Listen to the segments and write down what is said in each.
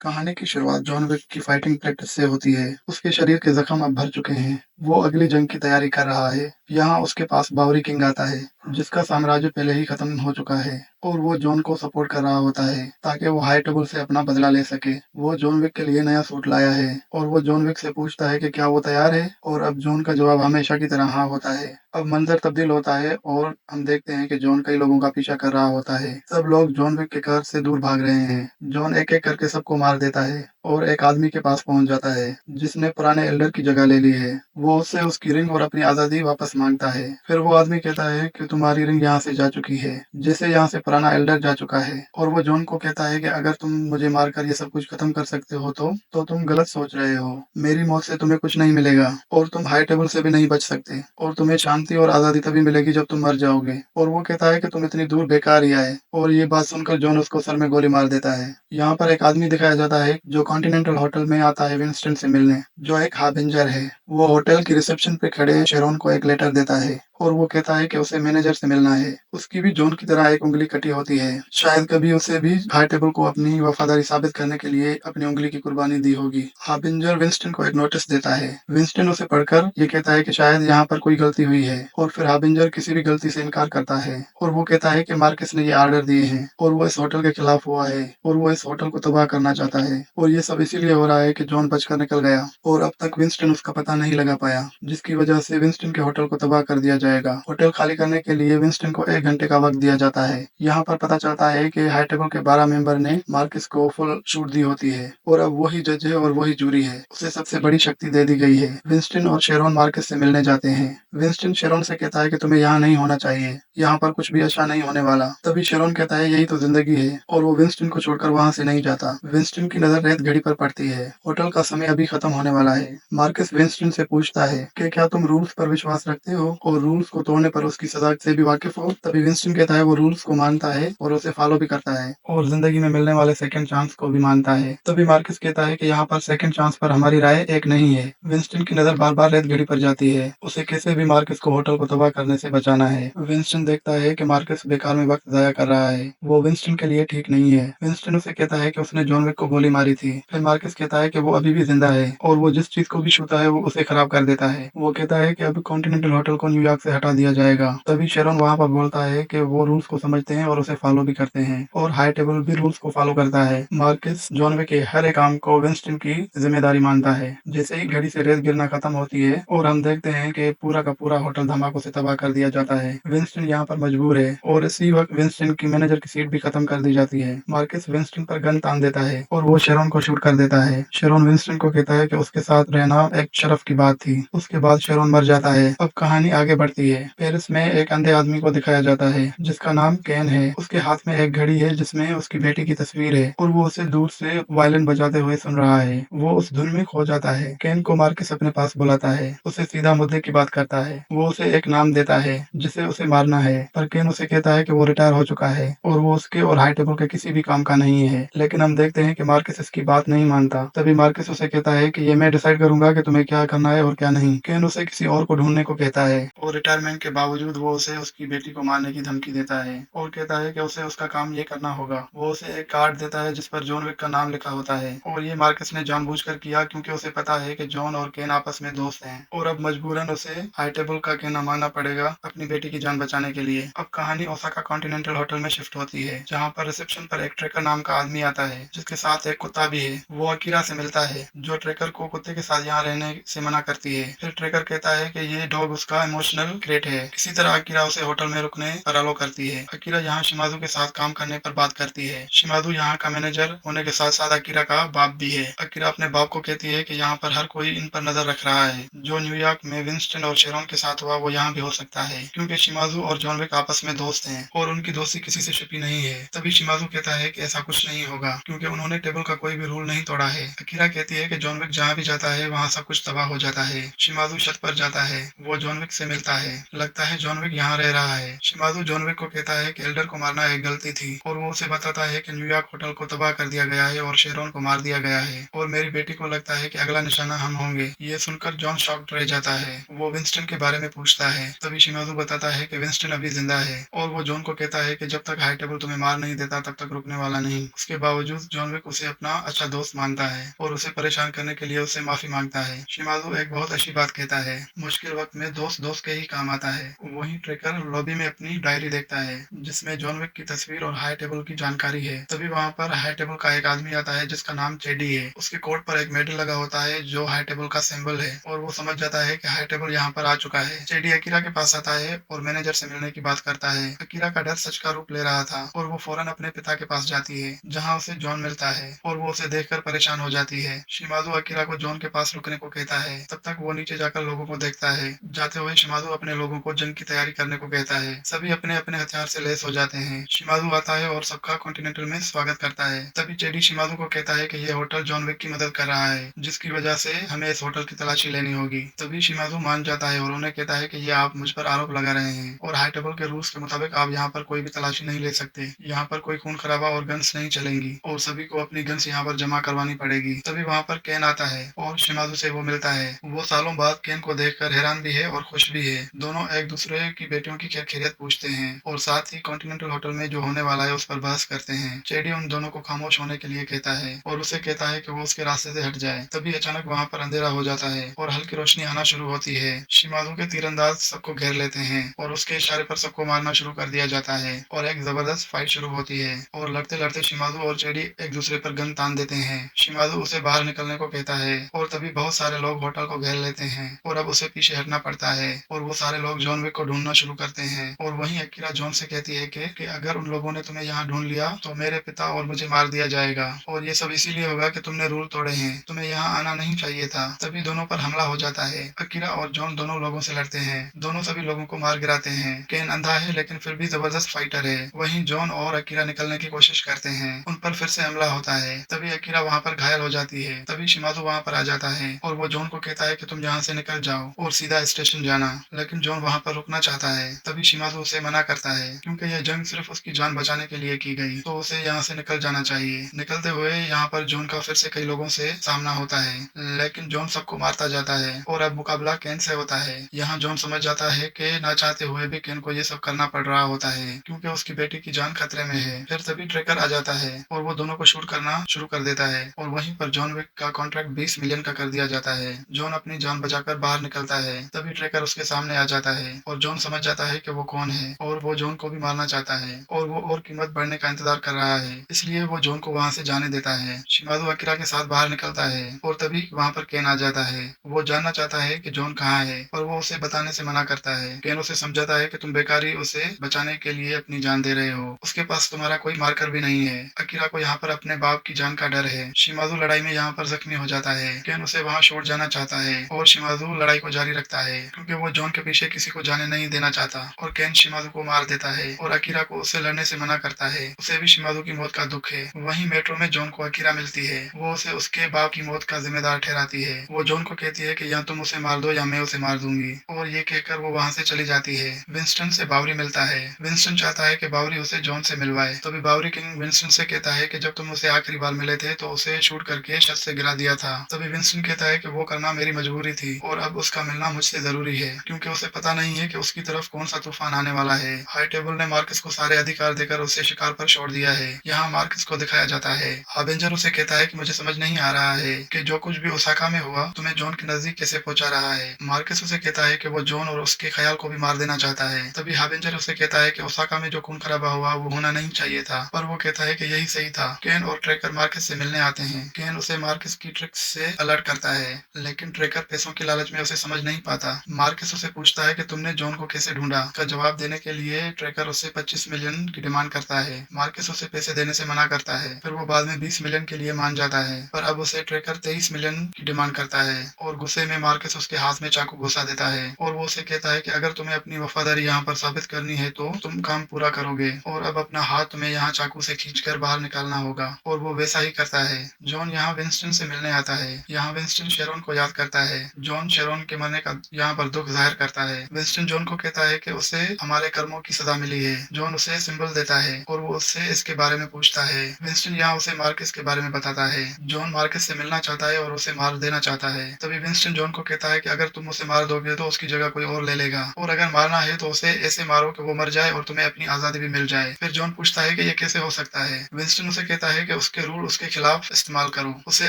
कहानी की शुरुआत जॉन विक की फाइटिंग प्रैक्टिस से होती है। उसके शरीर के जख्म अब भर चुके हैं। वो अगली जंग की तैयारी कर रहा है। यहाँ उसके पास बावरी किंग आता है, जिसका साम्राज्य पहले ही खत्म हो चुका है और वो जॉन को सपोर्ट कर रहा होता है ताकि वो हाई टेबल से अपना बदला ले सके। वो जॉन विक के लिए नया सूट लाया है और वो जॉन विक से पूछता है कि क्या वो तैयार है, और अब जॉन का जवाब हमेशा की तरह हाँ होता है। अब मंजर तब्दील होता है और हम देखते हैं कि जॉन कई लोगों का पीछा कर रहा होता है। सब लोग जॉन विक के घर से दूर भाग रहे हैं। जॉन एक एक करके सबको मार देता है और एक आदमी के पास पहुंच जाता है जिसने पुराने एल्डर की जगह ले ली है। वो उससे उसकी रिंग और अपनी आजादी वापस मांगता है। फिर वो आदमी कहता है कि तुम्हारी रिंग यहाँ से जा चुकी है, जैसे यहाँ से पुराना एल्डर जा चुका है। और वो जॉन को कहता है कि अगर तुम मुझे मारकर ये सब कुछ खत्म कर सकते हो तो तुम गलत सोच रहे हो। मेरी मौत से तुम्हें कुछ नहीं मिलेगा और तुम हाई टेबल से भी नहीं बच सकते, और तुम्हें शांति और आजादी तभी मिलेगी जब तुम मर जाओगे। और वो कहता है कि तुम इतनी दूर बेकार ही आए। और ये बात सुनकर जॉन उसको सर में गोली मार देता है। यहाँ पर एक आदमी दिखाया जाता है जो कॉन्टिनेंटल होटल में आता है विंस्टन से मिलने, जो एक हार्बिंजर है। वो होटल की रिसेप्शन पे खड़े शेरोन को एक लेटर देता है और वो कहता है कि उसे मैनेजर से मिलना है। उसकी भी जॉन की तरह एक उंगली कटी होती है। शायद कभी उसे भी हाई टेबल को अपनी वफादारी साबित करने के लिए अपनी उंगली की कुर्बानी दी होगी। हार्बिंजर विंस्टन को एक नोटिस देता है। विंस्टन उसे पढ़कर ये कहता है कि शायद यहाँ पर कोई गलती हुई है, और फिर हार्बिंजर किसी भी गलती से इनकार करता है और वो कहता है कि मार्कस ने ये आर्डर दिए हैं और वो इस होटल के खिलाफ हुआ है और वो इस होटल को तबाह करना चाहता है। और ये सब इसीलिए हो रहा है कि जॉन बचकर निकल गया और अब तक विंस्टन उसका पता नहीं लगा पाया, जिसकी वजह से विंस्टन के होटल को तबाह कर दिया जाएगा। होटल खाली करने के लिए विंस्टन को 1 घंटे का वक्त दिया जाता है। यहाँ पर पता चलता है कि हाई टेबल के 12 मेंबर ने मार्कस को फुल छूट दी होती है और अब वही जज है और वही जूरी है। उसे सबसे बड़ी शक्ति दे दी गई है। विंस्टन और शेरोन मार्कस से मिलने जाते हैं। विंस्टन शेरोन से कहता है कि तुम्हें यहाँ नहीं होना चाहिए, यहाँ पर कुछ भी अच्छा नहीं होने वाला। तभी शेरोन कहता है यही तो जिंदगी है, और वो विंस्टन को छोड़कर वहाँ से नहीं जाता। विंस्टन की नजर रेत घड़ी पर पड़ती है। होटल का समय अभी खत्म होने वाला है। मार्कस विंस्टन से पूछता है कि क्या तुम रूल्स पर विश्वास रखते हो और रूल्स को तोड़ने पर उसकी सजा से भी वाकिफ हो। तभी विंस्टन कहता है वो रूल्स को मानता है और उसे फॉलो भी करता है और जिंदगी में मिलने वाले सेकंड चांस को भी मानता है। तभी मार्कस कहता है कि यहाँ पर सेकंड चांस पर हमारी राय एक नहीं है। विंस्टन की नजर बार बार रेत घड़ी पर जाती है। उसे कैसे भी मार्कस को होटल को तबाह करने से बचाना है। विंस्टन देखता है कि मार्कस बेकार में वक्त जाया कर रहा है। वो विंस्टन के लिए ठीक नहीं है। विंस्टन उसे कहता है कि उसने जॉन विक को गोली मारी थी। फिर मार्कस कहता है कि वो अभी भी जिंदा है और वो जिस चीज को भी छूता है वो उसे खराब कर देता है। वो कहता है कि अब कॉन्टिनेंटल होटल को न्यूयॉर्क से हटा दिया जाएगा। तभी शेरोन वहाँ पर बोलता है कि वो रूल्स को समझते हैं और उसे फॉलो भी करते हैं, और हाई टेबल भी रूल्स को फॉलो करता है। मार्कस जॉन विक के हर एक काम को विंस्टन की जिम्मेदारी मानता है। जैसे ही घड़ी से रेत गिरना खत्म होती है और हम देखते हैं कि पूरा का पूरा होटल धमाकों से तबाह कर दिया जाता है, विंस्टन यहाँ पर मजबूर है और इसी वक्त विंस्टन की मैनेजर की सीट भी खत्म कर दी जाती है। मार्कस विंस्टन पर गन तान देता है और वो शेरोन को शूट कर देता है। शेरोन विंस्टन को कहता है कि उसके साथ रहना एक शर्फ की बात थी। उसके बाद शेरोन मर जाता है। अब कहानी आगे बढ़ती है। पेरिस में एक अंधे आदमी को दिखाया जाता है जिसका नाम केन है। उसके हाथ में एक घड़ी है जिसमें उसकी बेटी की तस्वीर है और वो उसे दूर से वायलिन बजाते हुए सुन रहा है। वो उस धुन में खो जाता है। केन को मार्कस अपने पास बुलाता है, उसे सीधा मुद्दे की बात करता है। वो उसे एक नाम देता है जिसे उसे मारना है, पर केन उसे कहता है कि वो रिटायर हो चुका है और वो उसके और हाई टेबल के किसी भी काम का नहीं है। लेकिन हम देखते हैं कि मार्कस इसकी बात नहीं मानता। तभी मार्कस उसे कहता है कि ये मैं डिसाइड करूंगा कि तुम्हें क्या करना है और क्या नहीं। केन उसे किसी और को ढूंढने को कहता है और रिटायरमेंट के बावजूद वो उसे उसकी बेटी को मारने की धमकी देता है और कहता है कि उसे उसका काम ये करना होगा। वो उसे एक कार्ड देता है जिस पर जॉन विक का नाम लिखा होता है, और ये मार्कस ने जानबूझकर किया क्योंकि उसे पता है कि जॉन और केन आपस में दोस्त हैं और अब मजबूरन उसे हाई टेबल का कहना मानना पड़ेगा अपनी बेटी की जान बचाने के लिए। अब कहानी ओसाका कॉन्टिनेंटल होटल में शिफ्ट होती है, जहाँ पर रिसेप्शन पर एक ट्रेकर नाम का आदमी आता है जिसके साथ एक कुत्ता भी है। वो अकीरा से मिलता है जो ट्रेकर को कुत्ते के साथ यहाँ रहने से मना करती है। फिर ट्रेकर कहता है कि ये डॉग उसका इमोशनल क्रेट है। इसी तरह अकीरा उसे होटल में रुकने पर अलाउ करती है। अकीरा यहाँ शिमाजू के साथ काम करने पर बात करती है। शिमाजू यहाँ का मैनेजर होने के साथ साथ अकीरा का बाप भी है। अकीरा अपने बाप को कहती है कि यहाँ पर हर कोई इन पर नजर रख रहा है। जो न्यूयॉर्क में विंस्टन और शेरोन के साथ हुआ वो यहाँ भी हो सकता है, क्योंकि शिमाजू और जॉन विक आपस में दोस्त हैं और उनकी दोस्ती किसी से छिपी नहीं है। तभी शिमाजू कहता है कि ऐसा कुछ नहीं होगा क्योंकि उन्होंने टेबल का कोई भी रूल नहीं तोड़ा है। अकीरा कहती है कि जॉन विक जहाँ भी जाता है वहाँ सब कुछ तबाह हो जाता है। शिमाजू छत पर जाता है। वो जॉन विक से मिलता है। लगता है जॉन विक यहाँ रह रहा है। शिमाजू जॉन विक को कहता है कि एल्डर को मारना एक गलती थी और वो उसे बताता है कि न्यूयॉर्क होटल को तबाह कर दिया गया है और शेरोन को मार दिया गया है और मेरी बेटी को लगता है कि अगला निशाना हम होंगे। ये सुनकर जॉन शॉक्ड रह जाता है। वो विंस्टन के बारे में पूछता है। तभी शिमाजू बताता है कि विंस्टन विंस्टन अभी जिंदा है और वो जॉन को कहता है कि जब तक हाई टेबल तुम्हें मार नहीं देता तब तक रुकने वाला नहीं। उसके बावजूद जॉन विक उसे अपना अच्छा दोस्त मानता है और उसे परेशान करने के लिए उससे माफी मांगता है। शिमाज़ू एक बहुत अच्छी बात कहता है, मुश्किल वक्त में दोस्त दोस्त के ही काम आता है। वहीं ट्रेकर लॉबी में अपनी डायरी देखता है जिसमें जॉन विक की तस्वीर और हाई टेबल की जानकारी है। तभी वहां पर हाई टेबल का एक आदमी आता है जिसका नाम चेडी है। उसके कोट पर एक मेडल लगा होता है जो हाई टेबल का सिंबल है और वो समझ जाता है कि हाई टेबल यहाँ पर आ चुका है। चेडी अकीरा के पास आता है और मैनेजर से मिलने की बात करता है। अकीरा का डर सच का रूप ले रहा था और वो फौरन अपने पिता के पास जाती है जहाँ उसे जॉन मिलता है और वो उसे देखकर परेशान हो जाती है। शिमाज़ू अकीरा को जॉन के पास रुकने को कहता है। तब तक वो नीचे जाकर लोगों को देखता है। जाते हुए शिमाज़ू अपने लोगों को जंग की तैयारी करने को कहता है। सभी अपने अपने हथियार से लैस हो जाते हैं। शिमाज़ू आता है और सबका कॉन्टिनेंटल में स्वागत करता है। तभी चेडी शिमाज़ू को कहता है कि ये होटल जॉन विक की मदद कर रहा है जिसकी वजह से हमें इस होटल की तलाशी लेनी होगी। तभी शिमाज़ू मान जाता है और उन्हें कहता है कि ये आप मुझ पर आरोप लगा रहे हैं और हाई टेबल के रूल्स के मुताबिक आप यहाँ पर कोई भी तलाशी नहीं ले सकते। यहाँ पर कोई खून खराबा और गन्स नहीं चलेंगी और सभी को अपनी गन्स यहाँ पर जमा करवानी पड़ेगी। तभी वहाँ पर केन आता है और शिमाज़ू से वो मिलता है। वो सालों बाद केन को देखकर हैरान भी है और खुश भी है। दोनों एक दूसरे की बेटियों की खैर खैरियत पूछते हैं और साथ ही कॉन्टिनेंटल होटल में जो होने वाला है उस पर बहस करते हैं। चेडी उन दोनों को खामोश होने के लिए कहता है और उसे कहता है कि वो उसके रास्ते से हट जाए। तभी अचानक वहाँ पर अंधेरा हो जाता है और हल्की रोशनी आना शुरू होती है। शिमाज़ू के तीरंदाज सबको घेर लेते हैं और उसके इशारे पर सबको मारना शुरू कर दिया जाता है और एक जबरदस्त फाइट शुरू होती है और लड़ते लड़ते शिमाज़ू और चेडी एक दूसरे पर गन तान देते हैं। शिमाज़ू उसे बाहर निकलने को कहता है और तभी बहुत सारे लोग होटल को घेर लेते हैं और अब उसे पीछे हटना पड़ता है और वो सारे लोग जॉन विक को ढूंढना शुरू करते हैं। और वहीं अकीरा जॉन से कहती है कि अगर उन लोगों ने तुम्हें यहाँ ढूंढ लिया तो मेरे पिता और मुझे मार दिया जाएगा और ये सब इसीलिए होगा कि तुमने रूल तोड़े हैं, तुम्हें यहाँ आना नहीं चाहिए था। तभी दोनों पर हमला हो जाता है। अकीरा और जॉन दोनों लोगों से लड़ते हैं। दोनों सभी लोगों को मार गिराते हैं। केन अंधा है लेकिन फिर भी जबरदस्त फाइटर है। वहीं जॉन और अकीरा निकलने की कोशिश करते हैं। उन पर फिर से हमला होता है। तभी अकीरा वहाँ पर घायल हो जाती है। तभी शिमाज़ू वहाँ पर आ जाता है और वो जॉन को कहता है कि तुम यहाँ से निकल जाओ और सीधा स्टेशन जाना, लेकिन जॉन वहाँ पर रुकना चाहता है। तभी शिमाज़ू उसे मना करता है क्योंकि यह जंग सिर्फ उसकी जान बचाने के लिए की गई, तो उसे यहाँ से निकल जाना चाहिए। निकलते हुए यहाँ पर जॉन का फिर से कई लोगों से सामना होता है लेकिन जॉन सबको मारता जाता है और अब मुकाबला केन से होता है। यहाँ जॉन समझ जाता है कि ना चाहते हुए भी केन को ये सब करना पड़ रहा होता है क्योंकि उसकी बेटी की जान खतरे में है। फिर तभी ट्रेकर आ जाता है और वो दोनों को शूट करना शुरू कर देता है और वहीं पर जॉन विक का कॉन्ट्रैक्ट 20 मिलियन का कर दिया जाता है। जॉन अपनी जान बचाकर बाहर निकलता है। तभी ट्रेकर उसके सामने आ जाता है और जॉन समझ जाता है कि वो कौन है और वो जॉन को भी मारना चाहता है और वो और कीमत बढ़ने का इंतजार कर रहा है, इसलिए वो जॉन को वहाँ से जाने देता है। शिमाज़ू अकीरा के साथ बाहर निकलता है और तभी वहाँ पर केन आ जाता है। वो जानना चाहता है कि जॉन कहाँ है और वो उसे बताने से मना करता है। केन उसे समझाता है कि तुम बेकारी उसे बचाने के लिए अपनी जान दे रहे हो, उसके पास तुम्हारा कोई मार्कर भी नहीं है। अकीरा को यहाँ पर अपने बाप की जान का डर है। शिमाज़ू लड़ाई में यहाँ पर जख्मी हो जाता है। केन उसे वहाँ छोड़ जाना चाहता है और शिमाज़ू लड़ाई को जारी रखता है क्योंकि वो जॉन के पीछे किसी को जाने नहीं देना चाहता और केन शिमाज़ू को मार देता है और अकीरा को उससे लड़ने से मना करता है। उसे भी शिमाज़ू की मौत का दुख है। वहीं मेट्रो में जॉन को अकीरा मिलती है। वो उसे उसके बाप की मौत का जिम्मेदार ठहराती है। वो जॉन को कहती है कि या तुम उसे मार दो या मैं उसे मार दूंगी और ये कहकर वो वहाँ से चली जाती है। विंस्टन से बावरी मिलता है। विंस्टन चाहता है कि बावरी उसे जॉन से मिलवाए। तभी बावरी किंग विंस्टन से कहता है कि जब तुम उसे आखिरी बार मिले थे तो उसे शूट करके छत से गिरा दिया था। तभी विंस्टन कहता है कि वो करना मेरी मजबूरी थी और अब उसका मिलना मुझसे जरूरी है क्योंकि उसे पता नहीं है कि उसकी तरफ कौन सा तूफान आने वाला है। हाई टेबल ने मार्कस को सारे अधिकार देकर उसे शिकार पर छोड़ दिया है। यहाँ मार्कस को दिखाया जाता है। हावेंजर उसे कहता है कि मुझे समझ नहीं आ रहा है कि जो कुछ भी ओसाका में हुआ तुम्हें जॉन के नजदीक कैसे पहुंचा रहा है। मार्कस उसे कहता है कि वो जॉन और उसके ख्याल को भी मार देना चाहता है। तभी हावेंजर उसे कहता है कि ओसाका में जो खून खराबा हुआ वो होना नहीं चाहिए था, पर वो कहता है कि यही सही था। केन और ट्रेकर मार्कस से मिलने आते हैं। केन उसे मार्कस की ट्रिक्स से अलर्ट करता है लेकिन ट्रेकर पैसों की लालच में उसे समझ नहीं पाता। मार्कस उसे पूछता है कि तुमने जॉन को कैसे ढूंढा। का जवाब देने के लिए ट्रेकर उससे 25 मिलियन की डिमांड करता है। मार्कस उसे पैसे देने से मना करता है। फिर वो बाद में 20 मिलियन के लिए मान जाता है, पर अब उसे ट्रेकर 23 मिलियन की डिमांड करता है और गुस्से में मार्कस उसके हाथ में चाकू घुसा देता है और वो उसे कहता है कि अगर तुम्हें अपनी वफादारी यहाँ पर साबित करनी है तो तुम काम पूरा करोगे और अब अपना हाथ तुम्हें यहाँ चाकू से खींचकर बाहर निकालना होगा। और वो वैसा ही करता है। जॉन यहाँ विंस्टन से मिलने आता है। यहाँ विंस्टन शेरोन को याद करता है। जॉन शेरोन के मरने का यहाँ पर दुख जाहिर करता है। विंस्टन जॉन को कहता है कि उसे हमारे कर्मों की सजा मिली है। जॉन उसे सिंबल देता है और वो उससे इसके बारे में पूछता है। विंस्टन यहाँ उसे मार्कस के बारे में बताता है। जॉन मार्कस से मिलना चाहता है और उसे मार देना चाहता है। तभी विंस्टन जॉन को कहता है कि अगर तुम उसे मार दोगे तो उसकी जगह कोई और ले लेगा और अगर मारना है तो उसे ऐसे मारो कि वो मर जाए और तुम्हें अपनी आजादी भी मिल जाए। फिर जॉन पूछता है कि ये कैसे हो सकता है। विंस्टन उसे कहता है कि उसके रूल उसके खिलाफ इस्तेमाल करो, उसे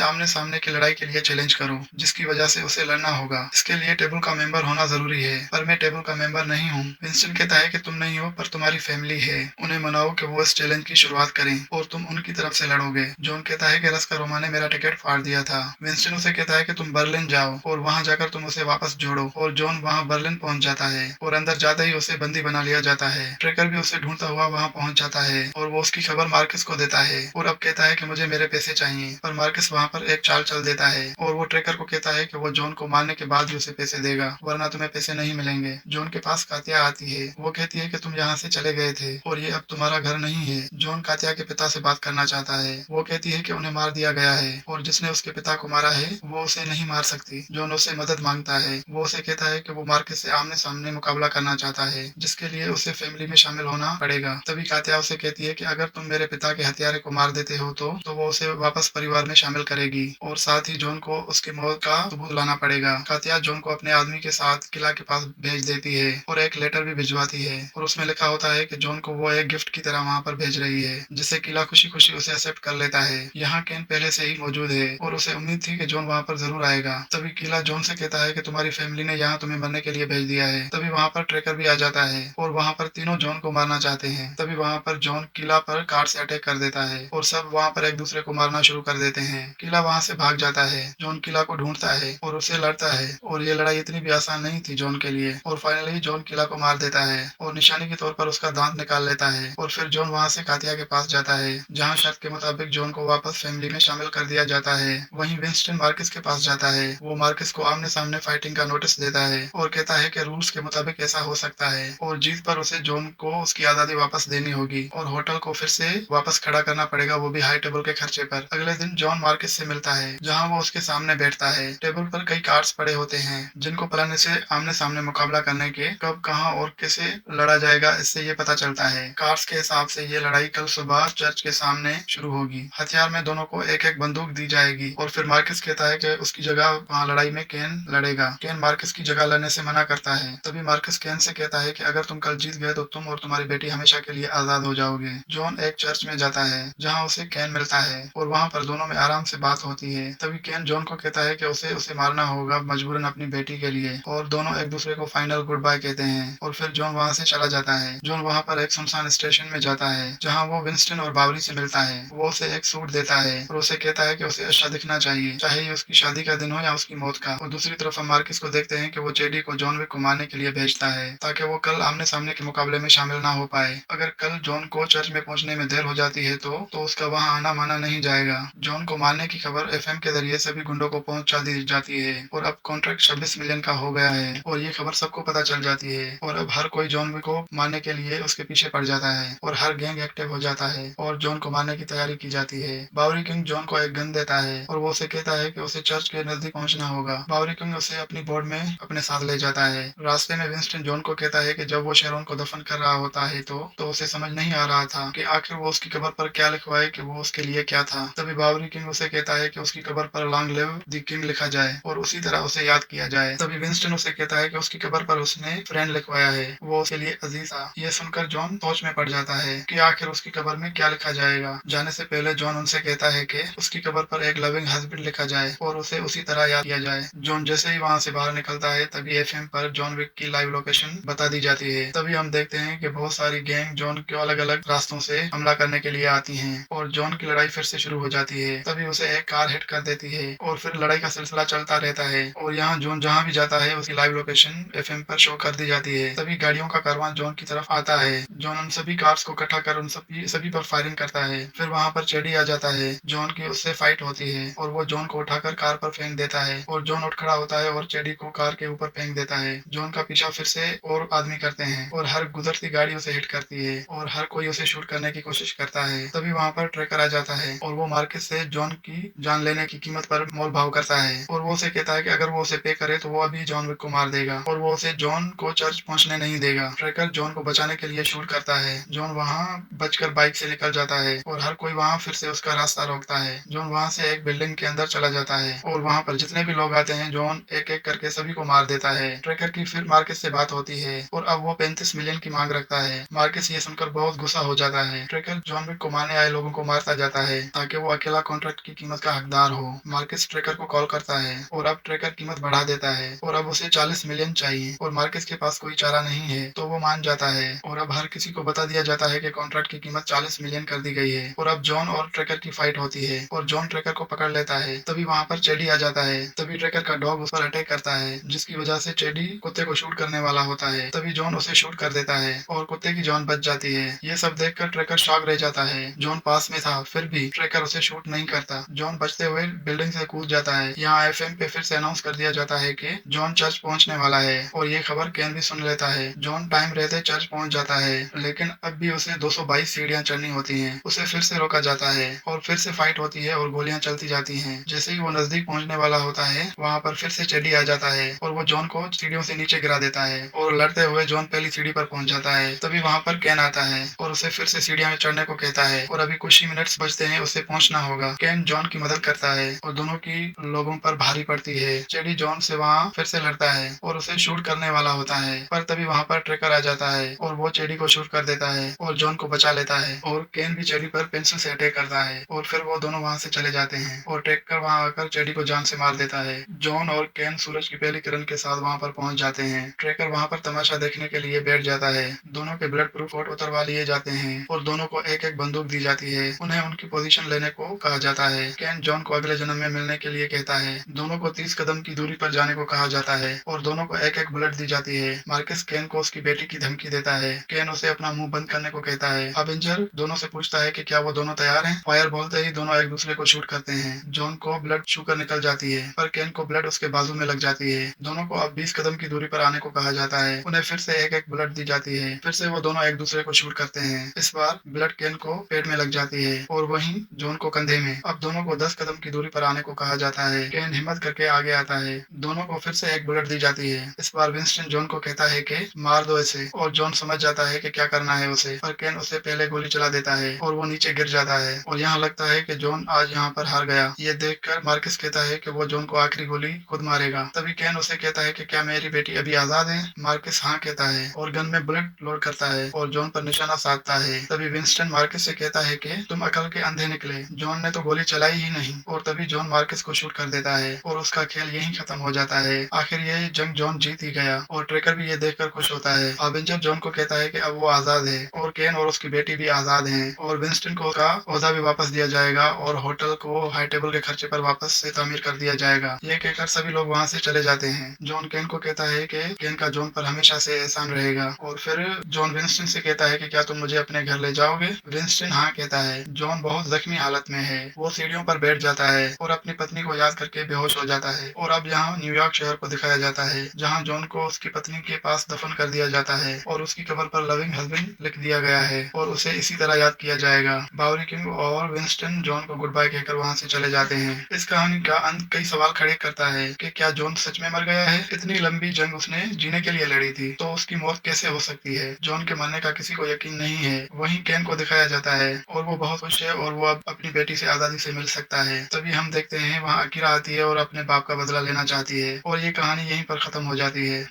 आमने सामने की लड़ाई के लिए चैलेंज करो, जिसकी वजह से उसे लड़ना होगा। इसके लिए टेबल का मेंबर होना जरूरी है, पर मैं टेबल का मेंबर नहीं हूँ। विंस्टन कहता है कि तुम नहीं हो, पर तुम्हारी फैमिली है, उन्हें मनाओ कि वो इस चैलेंज की शुरुआत करें और तुम उनकी तरफ से लड़ोगे। जॉन कहता है कि रस्का रोमा ने मेरा टिकट फाड़ दिया था। विंस्टन उसे कहता है कि तुम बर्लिन जाओ और वहां जाकर तुम उसे वापस जोड़ो, और जॉन वहां बर्लिन पहुंच जाता है और अंदर जाते ही उसे बंदी बना लिया जाता है। ट्रेकर भी उसे ढूंढता हुआ वहां पहुंच जाता है और वो उसकी खबर मार्कस को देता है और अब कहता है कि मुझे मेरे पैसे चाहिए। पर मार्कस वहां पर एक चाल चल देता है और वो ट्रेकर को कहता है कि वो जॉन को मारने के बाद भी उसे पैसे देगा, वरना तुम्हें पैसे नहीं मिलेंगे। जॉन के पास कातिया आती है, वो कहती है कि तुम यहाँ से चले गए थे और ये अब तुम्हारा घर नहीं है। जॉन कातिया के पिता से बात करना चाहता है, वो कहती है कि उन्हें मार दिया गया है और जिसने उसके पिता को मारा है वो उसे नहीं मार सकती। जॉन उससे मदद मांगता है, वो उसे कहता है कि वो मार्कस से आमने सामने मुकाबला करना चाहता है, जिसके लिए उसे फैमिली में शामिल होना पड़ेगा। तभी कातिया उसे कहती है कि अगर तुम मेरे पिता के हत्यारे को मार देते हो तो वो उसे वापस परिवार में शामिल करेगी और साथ ही जॉन को उसकी मौत का सबूत लाना पड़ेगा। कातिया जॉन को अपने आदमी के साथ किला के पास भेज देती है और एक लेटर भी भिजवाती है और उसमें लिखा होता है कि जॉन को वो एक गिफ्ट की तरह वहां पर भेज रही है, जिसे किला खुशी खुशी उसे एक्सेप्ट कर लेता है। यहाँ केन पहले से ही मौजूद है और उसे उम्मीद थी कि जॉन वहां पर जरूर आएगा। तभी किला जॉन से कहता है कि तुम्हारी फैमिली ने यहाँ तुम्हें मरने के लिए भेज दिया है। तभी वहां पर ट्रेकर भी आ जाता है और वहां पर तीनों जॉन को मारना चाहते हैं। तभी वहां पर जॉन किला पर कार से अटैक कर देता है और सब वहां पर एक दूसरे को मारना शुरू कर देते हैं। किला वहां से भाग जाता है। जॉन किला को ढूंढता है और उसे लड़ता है और ये लड़ाई इतनी भी आसान नहीं थी जॉन के लिए, और फाइनली जॉन किला को मार देता है और निशानी के तौर पर उसका दांत निकाल लेता है। और फिर जॉन वहां से कातिया के पास जाता है, जहाँ शर्त के मुताबिक जॉन को वापस फैमिली में शामिल कर दिया जाता है। वहीं विंस्टन मार्कस के पास जाता है। वो मार्कस को आमने सामने फाइटिंग का नोटिस देता है और कहता है कि रूल्स के मुताबिक ऐसा हो सकता है और जीत पर उसे जॉन को उसकी आजादी वापस देनी होगी और होटल को फिर से वापस खड़ा करना पड़ेगा, वो भी हाई टेबल के खर्चे पर। अगले दिन जॉन मार्कस से मिलता है, जहाँ वो उसके सामने बैठता है। टेबल पर कई कार्ड्स पड़े होते हैं जिनको प्लान से आमने सामने मुकाबला करने के कब, कहाँ और कैसे लड़ा जाएगा, इससे ये पता चलता है। कार्ड्स के हिसाब से ये लड़ाई कल सुबह चर्च के सामने शुरू होगी। हथियार में दोनों को एक एक बंदूक दी जाएगी और फिर मार्कस कहता है कि उसकी जगह वहाँ लड़ाई में केन लड़ेगा। केन मार्कस की जगह लड़ने से मना करता है। तभी मार्कस केन से कहता है कि अगर तुम कल जीत गए तो तुम और तुम्हारी बेटी हमेशा के लिए आजाद हो जाओगे। जॉन एक चर्च में जाता है जहाँ उसे केन मिलता है और वहाँ पर दोनों में आराम से बात होती है। तभी केन जॉन को कहता है कि उसे उसे मारना होगा मजबूरन अपनी बेटी के लिए, और दोनों एक दूसरे को फाइनल गुड बाय कहते हैं और फिर जॉन वहाँ से चला जाता है। जॉन वहाँ पर एक सुनसान स्टेशन में जाता है जहाँ वो विंस्टन और बावरी से मिलता है। वो उसे एक सूट देता है और उसे कहता है कि उसे अच्छा दिखना चाहिए, चाहे ये उसकी शादी का दिन हो या उसकी मौत का। और दूसरी तरफ हम मार्कस को देखते हैं कि वो जेडी को जॉन विक को मारने के लिए भेजता है ताकि वो कल आमने सामने के मुकाबले में शामिल ना हो पाए। अगर कल जॉन को चर्च में पहुंचने में देर हो जाती है तो उसका वहां आना माना नहीं जाएगा। जॉन को मारने की खबर एफएम के जरिए सभी गुंडों को पहुंचा दी जाती है और अब कॉन्ट्रैक्ट 26 मिलियन का हो गया है और ये खबर सबको पता चल जाती है और अब हर कोई जॉन विक को मारने के लिए उसके पीछे पड़ जाता है और हर गैंग एक्टिव हो जाता है और जॉन को मारने की तैयारी की जाती है। बावरी किंग जॉन को एक गन देता है और वो उसे कहता है कि उसे चर्च के नजदीक पहुंचना होगा। बावरी किंग उसे अपनी बोर्ड में अपने साथ ले जाता है। रास्ते में विंस्टन जॉन को कहता है कि जब वो शेरोन को दफन कर रहा होता है तो उसे समझ नहीं आ रहा था कि आखिर वो उसकी कब्र पर क्या लिखवाए कि वो उसके लिए क्या था। तभी बावरी किंग उसे कहता है कि उसकी कब्र पर लॉन्ग लिव द किंग लिखा जाए और उसी तरह उसे याद किया जाए। तभी विंस्टन उसे कहता है कि उसकी कब्र पर उसने फ्रेंड लिखवाया है, वो उसके लिए अजीज था। ये सुनकर जॉन सोच में पड़ जाता है कि आखिर उसकी कब्र में क्या लिखा जाएगा। जाने से पहले जॉन उनसे कहता है कि उसकी कब्र पर एक लविंग हस्बैंड लिखा जाए और उसे उसी तरह याद किया जाए। जॉन जैसे ही वहां से बाहर निकलता है तभी एफएम पर जॉन विक की लाइव लोकेशन बता दी जाती है। तभी हम देखते हैं कि बहुत सारी गैंग जॉन के अलग अलग रास्तों से हमला करने के लिए आती हैं और जॉन की लड़ाई फिर से शुरू हो जाती है। तभी उसे एक कार हिट कर देती है और फिर लड़ाई का सिलसिला चलता रहता है और यहाँ जॉन जहाँ भी जाता है उसकी लाइव लोकेशन एफएम पर शो कर दी जाती है। तभी गाड़ियों का कारवां जॉन की तरफ आता है। जॉन उन सभी कार्स को इकट्ठा कर उन सभी पर फायरिंग करता है। फिर वहां पर चेडी आ जाता है। जॉन की उससे फाइट होती है और वो जॉन को उठाकर कार पर फेंक देता है और जॉन उठ खड़ा होता है और चेडी को कार के ऊपर फेंक देता है। जॉन का पीछा फिर से और आदमी करते हैं और हर गुजरती गाड़ी उसे हिट करती है और हर कोई उसे शूट करने की कोशिश करता है। तभी वहां पर ट्रेकर आ जाता है और वो मार्केट से जॉन की जान लेने की कीमत पर मोल भाव करता है और वो उसे कहता है कि अगर वो उसे पे करे तो वो अभी जॉन विक को मार देगा और वो उसे जॉन को चर्च पहुंचने नहीं देगा। ट्रेकर जॉन को बचाने के लिए शूट करता है। जॉन वहां बचकर बाइक से निकल जाता है और हर कोई वहां फिर से उसका रास्ता रोकता है। जॉन वहां से एक बिल्डिंग के अंदर चला जाता है और वहां पर जितने भी लोग आते हैं जॉन एक एक करके सभी को मार देता है। ट्रेकर की फिर मार्केट से बात होती है और अब वो 35 मिलियन की मांग रखता है। मार्कस ये सुनकर बहुत गुस्सा हो जाता है। ट्रेकर जॉन विक को मारने आए लोगों को मारता जाता है ताकि वो अकेला कॉन्ट्रैक्ट की कीमत का हकदार हो। मार्कस ट्रेकर को कॉल करता है और अब ट्रेकर कीमत बढ़ा देता है और अब उसे 40 मिलियन चाहिए और मार्कस के पास कोई चारा नहीं है तो वो मान जाता है और अब हर किसी को बता दिया जाता है कि कॉन्ट्रैक्ट की कीमत 40 मिलियन कर दी गई है। और अब जॉन और ट्रेकर की फाइट होती है और जॉन ट्रेकर को पकड़ लेता है। तभी वहां पर चेडी आ जाता है। तभी ट्रेकर का डॉग उस पर अटैक करता है जिसकी वजह से चेडी कुत्ते को शूट करने वाला होता है। तभी जॉन उसे शूट कर देता है और कुत्ते की जान बच जाती है। ये सब देखकर ट्रेकर शॉक रह जाता है। जॉन पास में था फिर भी ट्रेकर उसे शूट नहीं करता। जॉन बचते हुए बिल्डिंग से कूद जाता है। यहाँ एफएम पे फिर से अनाउंस कर दिया जाता है कि जॉन चर्च पहुंचने वाला है और ये खबर केन भी सुन लेता है। जॉन टाइम रहते चर्च पहुंच जाता है लेकिन अब भी उसे 222 सीढ़ियां चढ़नी होती हैं। उसे फिर से रोका जाता है और फिर से फाइट होती है और गोलियां चलती जाती हैं। जैसे ही वो नजदीक पहुंचने वाला होता है वहां पर फिर से चेडी आ जाता है और वो जॉन को सीढ़ियों से नीचे गिरा देता है और लड़ते हुए जॉन पहली सीढ़ी पर पहुंच जाता है। तभी वहां पर केन आता है और उसे फिर से सीढ़ियां में चढ़ने को कहता है और अभी कुछ ही मिनट्स बचते हैं उसे पहुंचना होगा। केन जॉन की मदद करता है और दोनों की लोगों पर भारी पड़ती है। चेडी जॉन से वहां फिर से लड़ता है और उसे शूट करने वाला होता है पर तभी वहां पर ट्रेकर आ जाता है और वो चेडी को शूट कर देता है और जॉन को बचा लेता है और केन भी चेडी पर पेंसिल से अटैक करता है और फिर वो दोनों वहां से चले जाते हैं और ट्रेकर वहां आकर चेडी को जान से मार देता है। जॉन और केन सूरज की पहली किरण के साथ वहां पर पहुंच जाते हैं। ट्रेकर वहां पर तमाशा देखने के लिए बैठ जाता है। दोनों के ब्लड प्रूफ कोट उतरवा लिए जाते हैं और दोनों को एक एक बंदूक दी जाती है। उन्हें उनकी पोजीशन लेने को कहा जाता है। केन जॉन को अगले जन्म में मिलने के लिए कहता है। दोनों को 30 कदम की दूरी पर जाने को कहा जाता है और दोनों को एक एक बुलेट दी जाती है। मार्कस केन को उसकी बेटी की धमकी देता है। केन उसे अपना मुंह बंद करने को कहता है। अवेंजर दोनों से पूछता है कि क्या वो दोनों तैयार हैं। फायर बोलते ही दोनों एक दूसरे को शूट करते हैं। जॉन को ब्लड छू कर निकल जाती है पर केन को ब्लड उसके बाजू में लग जाती है। दोनों को अब 20 कदम की दूरी पर आने को कहा जाता है। उन्हें फिर से एक एक बुलेट दी जाती है। फिर से वो दोनों एक दूसरे को शूट करते हैं। इस बार ब्लड केन को पेट में लग जाती है और वहीं जॉन को कंधे में। अब दोनों को 10 कदम की दूरी पर आने को कहा जाता है। केन हिम्मत करके आगे आता है। दोनों को फिर से एक बुलेट दी जाती है। इस बार विंस्टन जॉन को कहता है कि मार दो इसे और जॉन समझ जाता है कि क्या करना है उसे पर केन उसे पहले गोली चला देता है और वो नीचे गिर जाता है और यहाँ लगता है कि जॉन आज यहाँ पर हार गया। ये देखकर मार्कस कहता है कि वो जॉन को आखिरी गोली खुद मारेगा। तभी केन उसे कहता है कि क्या मेरी बेटी अभी आजाद है। मार्कस हाँ कहता है और गन में बुलेट लोड करता है और जॉन पर निशाना साधता है। तभी विंस्टन मार्कस से कहता है कि तुम अकल के अंधे निकले। जॉन ने तो गोली चलाई ही नहीं और तभी जॉन मार्कस को शूट कर देता है और उसका खेल यहीं खत्म हो जाता है। आखिर ये जंग जॉन जीत ही गया और ट्रेकर भी ये देखकर खुश होता है। अवेंजर जॉन को कहता है कि अब वो आजाद है और केन और उसकी बेटी भी आजाद हैं और विंस्टन को का ओहदा भी वापस दिया जाएगा और होटल को हाई टेबल के खर्चे पर वापस से तामीर कर दिया जाएगा। ये कहकर सभी लोग वहां से चले जाते हैं। जॉन केन को कहता है कि केन का जॉन पर हमेशा से एहसान रहेगा और फिर जॉन विंस्टन से कहता है कि क्या तुम मुझे अपने घर ले जाओगे। विंस्टन हाँ कहता है। जॉन बहुत जख्मी हालत में है। वो सीढ़ियों पर बैठ जाता है और अपनी पत्नी को याद करके बेहोश हो जाता है और अब यहाँ न्यूयॉर्क शहर को दिखाया जाता है जहाँ जॉन को उसकी पत्नी के पास दफन कर दिया जाता है और उसकी कब्र पर लविंग हस्बैंड लिख दिया गया है और उसे इसी तरह याद किया जाएगा। बावरी किंग और विंस्टन जॉन को गुड बाय कहकर वहां से चले जाते हैं। इस कहानी का अंत कई सवाल खड़े करता है कि क्या जॉन सच में मर गया है। इतनी लंबी जंग उसने जीने के लिए लड़ी थी तो उसकी मौत कैसे हो सकती है। जॉन के मरने का किसी को यकीन नहीं है। वहीं केन को दिखाया जाता है और वो बहुत खुश है और वो अब अपनी बेटी से आजादी से मिल सकता है। तभी हम देखते हैं वहाँ अकीरा आती है और अपने बाप का बदला लेना चाहती है और ये कहानी यहीं पर खत्म हो जाती है।